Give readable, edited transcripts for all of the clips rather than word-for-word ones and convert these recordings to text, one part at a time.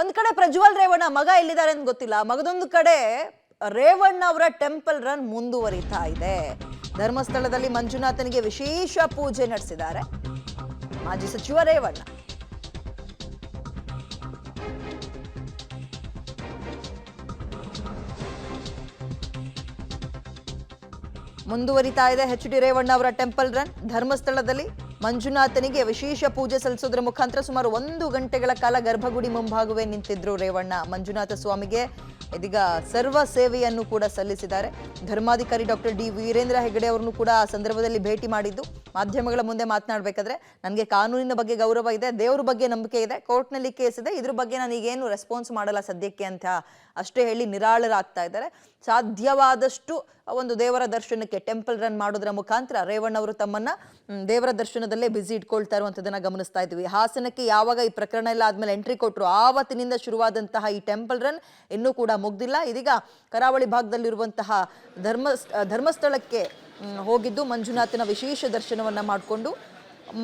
ಒಂದ್ ಕಡೆ ಪ್ರಜ್ವಲ್ ರೇವಣ್ಣ ಮಗ ಎಲ್ಲಿದ್ದಾರೆ ಅಂತ ಗೊತ್ತಿಲ್ಲ. ಮಗದೊಂದು ಕಡೆ ರೇವಣ್ಣ ಅವರ ಟೆಂಪಲ್ ರನ್ ಮುಂದುವರಿತಾ ಇದೆ. ಧರ್ಮಸ್ಥಳದಲ್ಲಿ ಮಂಜುನಾಥನಿಗೆ ವಿಶೇಷ ಪೂಜೆ ನಡೆಸಿದ್ದಾರೆ ಮಾಜಿ ಸಚಿವ ರೇವಣ್ಣ. ಮುಂದುವರಿತಾ ಇದೆ ಎಚ್ ಡಿ ರೇವಣ್ಣ ಅವರ ಟೆಂಪಲ್ ರನ್. ಧರ್ಮಸ್ಥಳದಲ್ಲಿ ಮಂಜುನಾಥನಿಗೆ ವಿಶೇಷ ಪೂಜೆ ಸಲ್ಲಿಸೋದ್ರ ಮುಖಾಂತರ ಸುಮಾರು 1 ಗಂಟೆಗಳ ಕಾಲ ಗರ್ಭಗುಡಿ ಮುಂಭಾಗವೇ ನಿಂತಿದ್ರು ರೇವಣ್ಣ. ಮಂಜುನಾಥ ಸ್ವಾಮಿಗೆ ಇದೀಗ ಸರ್ವ ಸೇವೆಯನ್ನು ಕೂಡ ಸಲ್ಲಿಸಿದ್ದಾರೆ. ಧರ್ಮಾಧಿಕಾರಿ ಡಾಕ್ಟರ್ ಡಿ ವೀರೇಂದ್ರ ಹೆಗಡೆ ಅವರನ್ನು ಕೂಡ ಆ ಸಂದರ್ಭದಲ್ಲಿ ಭೇಟಿ ಮಾಡಿದ್ದು ಮಾಧ್ಯಮಗಳ ಮುಂದೆ ಮಾತನಾಡಬೇಕಾದ್ರೆ ನನಗೆ ಕಾನೂನಿನ ಬಗ್ಗೆ ಗೌರವ ಇದೆ, ದೇವರ ಬಗ್ಗೆ ನಂಬಿಕೆ ಇದೆ, ಕೋರ್ಟ್ನಲ್ಲಿ ಕೇಸ್ ಇದೆ, ಇದ್ರ ಬಗ್ಗೆ ನಾನು ಈಗೇನು ರೆಸ್ಪಾನ್ಸ್ ಮಾಡಲ್ಲ ಸದ್ಯಕ್ಕೆ ಅಂತ ಅಷ್ಟೇ ಹೇಳಿ ನಿರಾಳರಾಗ್ತಾ ಇದ್ದಾರೆ. ಸಾಧ್ಯವಾದಷ್ಟು ಒಂದು ದೇವರ ದರ್ಶನಕ್ಕೆ ಟೆಂಪಲ್ ರನ್ ಮಾಡೋದ್ರ ಮುಖಾಂತರ ರೇವಣ್ಣ ಅವರು ತಮ್ಮನ್ನ ದೇವರ ದರ್ಶನದಲ್ಲೇ ಬ್ಯುಸಿ ಇಟ್ಕೊಳ್ತಾ ಇರುವಂಥದ್ದನ್ನ ಗಮನಿಸ್ತಾ ಇದ್ವಿ. ಹಾಸನಕ್ಕೆ ಯಾವಾಗ ಈ ಪ್ರಕರಣ ಎಲ್ಲ ಆದ್ಮೇಲೆ ಎಂಟ್ರಿ ಕೊಟ್ಟರು ಆವತ್ತಿನಿಂದ ಶುರುವಾದಂತಹ ಈ ಟೆಂಪಲ್ ರನ್ ಇನ್ನೂ ಕೂಡ ಮುಗ್ದಿಲ್ಲ. ಇದೀಗ ಕರಾವಳಿ ಭಾಗದಲ್ಲಿರುವಂತಹ ಧರ್ಮಸ್ಥಳಕ್ಕೆ ಹೋಗಿದ್ದು ಮಂಜುನಾಥನ ವಿಶೇಷ ದರ್ಶನವನ್ನ ಮಾಡಿಕೊಂಡು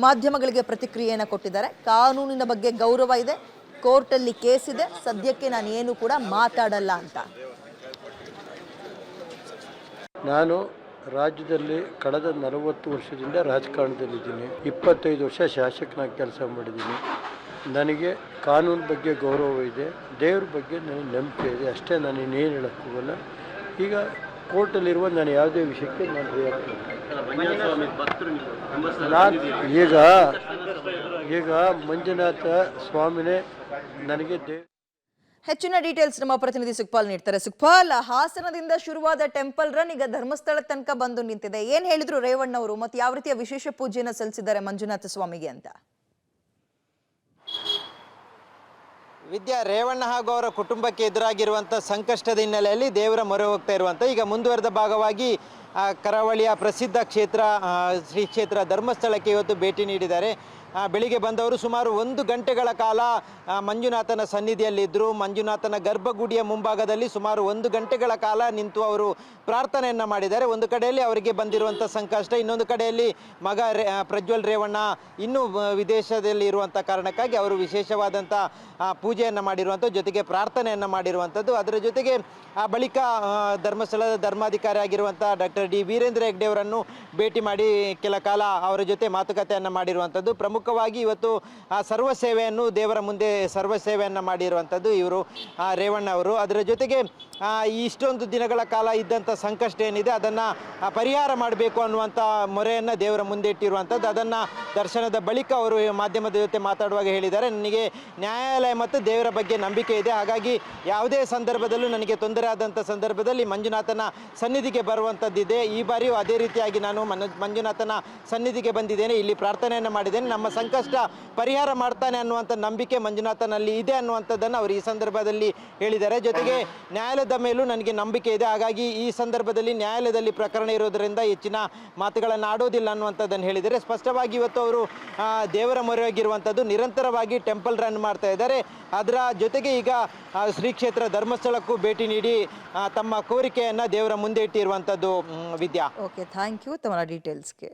ಮಾಧ್ಯಮಗಳಿಗೆ ಪ್ರತಿಕ್ರಿಯೆಯನ್ನು ಕೊಟ್ಟಿದ್ದಾರೆ. ಕಾನೂನಿನ ಬಗ್ಗೆ ಗೌರವ ಇದೆ, ಕೋರ್ಟಲ್ಲಿ ಕೇಸ್ ಇದೆ, ಸದ್ಯಕ್ಕೆ ನಾನು ಏನು ಕೂಡ ಮಾತಾಡಲ್ಲ ಅಂತ. ನಾನು ರಾಜ್ಯದಲ್ಲಿ ಕಳೆದ 40 ವರ್ಷದಿಂದ ರಾಜಕಾರಣದಲ್ಲಿದ್ದೀನಿ. 25 ವರ್ಷ ಶಾಸಕನಾಗಿ ಕೆಲಸ ಮಾಡಿದ್ದೀನಿ. ನನಗೆ ಕಾನೂನು ಬಗ್ಗೆ ಗೌರವ ಇದೆ, ದೇವ್ರ ಬಗ್ಗೆ ನನಗೆ ನಂಬಿಕೆ ಇದೆ, ಅಷ್ಟೇ. ನಾನು ಇನ್ನೇನು ಹೇಳಕ್ಕೆ ಹೋಗಲ್ಲ. ಈಗ ಕೋರ್ಟಲ್ಲಿರುವ ನಾನು ಯಾವುದೇ ವಿಷಯಕ್ಕೆ ನಾನು ರಿಯಾಕ್ಟ್ ಈಗ ಮಂಜುನಾಥ ಸ್ವಾಮಿನೇ ನನಗೆ ಹೆಚ್ಚಿನ ಡೀಟೇಲ್ಸ್ ನಮ್ಮ ಪ್ರತಿನಿಧಿ ಸುಖಪಾಲ್ ನೀಡ್ತಾರೆ. ಸುಖಪಾಲ್, ಹಾಸನದಿಂದ ಶುರುವಾದ ಟೆಂಪಲ್ ರನ್ ಈಗ ಧರ್ಮಸ್ಥಳ ತನಕ ಬಂದು ನಿಂತಿದೆ. ಏನ್ ಹೇಳಿದ್ರು ರೇವಣ್ಣ ಅವರು ಮತ್ತೆ ಯಾವ ರೀತಿಯ ವಿಶೇಷ ಪೂಜೆಯನ್ನು ಸಲ್ಲಿಸಿದ್ದಾರೆ ಮಂಜುನಾಥ ಸ್ವಾಮಿಗೆ ಅಂತ? ವಿದ್ಯಾ, ರೇವಣ್ಣ ಹಾಗೂ ಅವರ ಕುಟುಂಬಕ್ಕೆ ಎದುರಾಗಿರುವಂಥ ಸಂಕಷ್ಟದ ಹಿನ್ನೆಲೆಯಲ್ಲಿ ದೇವರ ಮೊರೆ ಹೋಗ್ತಾ ಇರುವಂಥ ಈಗ ಮುಂದುವರೆದ ಭಾಗವಾಗಿ ಕರಾವಳಿಯ ಪ್ರಸಿದ್ಧ ಕ್ಷೇತ್ರ ಶ್ರೀ ಕ್ಷೇತ್ರ ಧರ್ಮಸ್ಥಳಕ್ಕೆ ಇವತ್ತು ಭೇಟಿ ನೀಡಿದ್ದಾರೆ. ಬೆಳಿಗ್ಗೆ ಬಂದವರು ಸುಮಾರು 1 ಗಂಟೆಗಳ ಕಾಲ ಮಂಜುನಾಥನ ಸನ್ನಿಧಿಯಲ್ಲಿದ್ದರು. ಮಂಜುನಾಥನ ಗರ್ಭಗುಡಿಯ ಮುಂಭಾಗದಲ್ಲಿ ಸುಮಾರು 1 ಗಂಟೆಗಳ ಕಾಲ ನಿಂತು ಅವರು ಪ್ರಾರ್ಥನೆಯನ್ನು ಮಾಡಿದ್ದಾರೆ. ಒಂದು ಕಡೆಯಲ್ಲಿ ಅವರಿಗೆ ಬಂದಿರುವಂಥ ಸಂಕಷ್ಟ, ಇನ್ನೊಂದು ಕಡೆಯಲ್ಲಿ ಮಗ ಪ್ರಜ್ವಲ್ ರೇವಣ್ಣ ಇನ್ನೂ ವಿದೇಶದಲ್ಲಿ ಇರುವಂಥ ಕಾರಣಕ್ಕಾಗಿ ಅವರು ವಿಶೇಷವಾದಂಥ ಪೂಜೆಯನ್ನು ಮಾಡಿರುವಂಥ ಜೊತೆಗೆ ಪ್ರಾರ್ಥನೆಯನ್ನು ಮಾಡಿರುವಂಥದ್ದು. ಅದರ ಜೊತೆಗೆ ಆ ಬಳಿಕ ಧರ್ಮಸ್ಥಳದ ಧರ್ಮಾಧಿಕಾರಿ ಆಗಿರುವಂಥ ಡಾಕ್ಟರ್ ಡಿ ವೀರೇಂದ್ರ ಹೆಗ್ಡೆ ಅವರನ್ನು ಭೇಟಿ ಮಾಡಿ ಕೆಲ ಕಾಲ ಅವರ ಜೊತೆ ಮಾತುಕತೆಯನ್ನು ಮಾಡಿರುವಂಥದ್ದು. ಪ್ರಮುಖವಾಗಿ ಇವತ್ತು ಸರ್ವ ಸೇವೆಯನ್ನು ದೇವರ ಮುಂದೆ ಸರ್ವ ಸೇವೆಯನ್ನು ಮಾಡಿರುವಂಥದ್ದು ಇವರು ರೇವಣ್ಣ ಅವರು. ಅದರ ಜೊತೆಗೆ ಇಷ್ಟೊಂದು ದಿನಗಳ ಕಾಲ ಇದ್ದಂಥ ಸಂಕಷ್ಟ ಏನಿದೆ ಅದನ್ನು ಪರಿಹಾರ ಮಾಡಬೇಕು ಅನ್ನುವಂಥ ಮೊರೆಯನ್ನು ದೇವರ ಮುಂದೆ ಇಟ್ಟಿರುವಂಥದ್ದು. ಅದನ್ನು ದರ್ಶನದ ಬಳಿಕ ಅವರು ಮಾಧ್ಯಮದ ಜೊತೆ ಮಾತಾಡುವಾಗ ಹೇಳಿದ್ದಾರೆ, ನನಗೆ ನ್ಯಾಯಾಲಯ ಮತ್ತು ದೇವರ ಬಗ್ಗೆ ನಂಬಿಕೆ ಇದೆ, ಹಾಗಾಗಿ ಯಾವುದೇ ಸಂದರ್ಭದಲ್ಲೂ ನನಗೆ ತೊಂದರೆ ಆದಂಥ ಸಂದರ್ಭದಲ್ಲಿ ಮಂಜುನಾಥನ ಸನ್ನಿಧಿಗೆ ಬರುವಂಥದ್ದಿದೆ. ಈ ಬಾರಿಯೂ ಅದೇ ರೀತಿಯಾಗಿ ನಾನು ಮಂಜುನಾಥನ ಸನ್ನಿಧಿಗೆ ಬಂದಿದ್ದೇನೆ, ಇಲ್ಲಿ ಪ್ರಾರ್ಥನೆಯನ್ನು ಮಾಡಿದ್ದೇನೆ, ನಮ್ಮ ಸಂಕಷ್ಟ ಪರಿಹಾರ ಮಾಡ್ತಾನೆ ಅನ್ನುವಂಥ ನಂಬಿಕೆ ಮಂಜುನಾಥನಲ್ಲಿ ಇದೆ ಅನ್ನುವಂಥದ್ದನ್ನು ಅವರು ಈ ಸಂದರ್ಭದಲ್ಲಿ ಹೇಳಿದ್ದಾರೆ. ಜೊತೆಗೆ ನ್ಯಾಯಾಲಯದ ಮೇಲೂ ನನಗೆ ನಂಬಿಕೆ ಇದೆ, ಹಾಗಾಗಿ ಈ ಸಂದರ್ಭದಲ್ಲಿ ನ್ಯಾಯಾಲಯದಲ್ಲಿ ಪ್ರಕರಣ ಇರೋದರಿಂದ ಹೆಚ್ಚಿನ ಮಾತುಗಳನ್ನು ಆಡೋದಿಲ್ಲ ಅನ್ನುವಂಥದ್ದನ್ನು ಹೇಳಿದ್ದಾರೆ. ಸ್ಪಷ್ಟವಾಗಿ ಇವತ್ತು ಅವರು ದೇವರ ಮೊರೆಯಾಗಿರುವಂಥದ್ದು, ನಿರಂತರವಾಗಿ ಟೆಂಪಲ್ ರನ್ ಮಾಡ್ತಾ ಇದ್ದಾರೆ. ಅದರ ಜೊತೆಗೆ ಈಗ ಶ್ರೀ ಕ್ಷೇತ್ರ ಧರ್ಮಸ್ಥಳಕ್ಕೂ ಭೇಟಿ ನೀಡಿ ತಮ್ಮ ಕೋರಿಕೆಯನ್ನು ದೇವರ ಮುಂದೆ ಇಟ್ಟಿರುವಂಥದ್ದು. ವಿದ್ಯಾ, ಓಕೆ, ಥ್ಯಾಂಕ್ ಯು ತಮ್ಮ ಡೀಟೇಲ್ಸ್ಗೆ.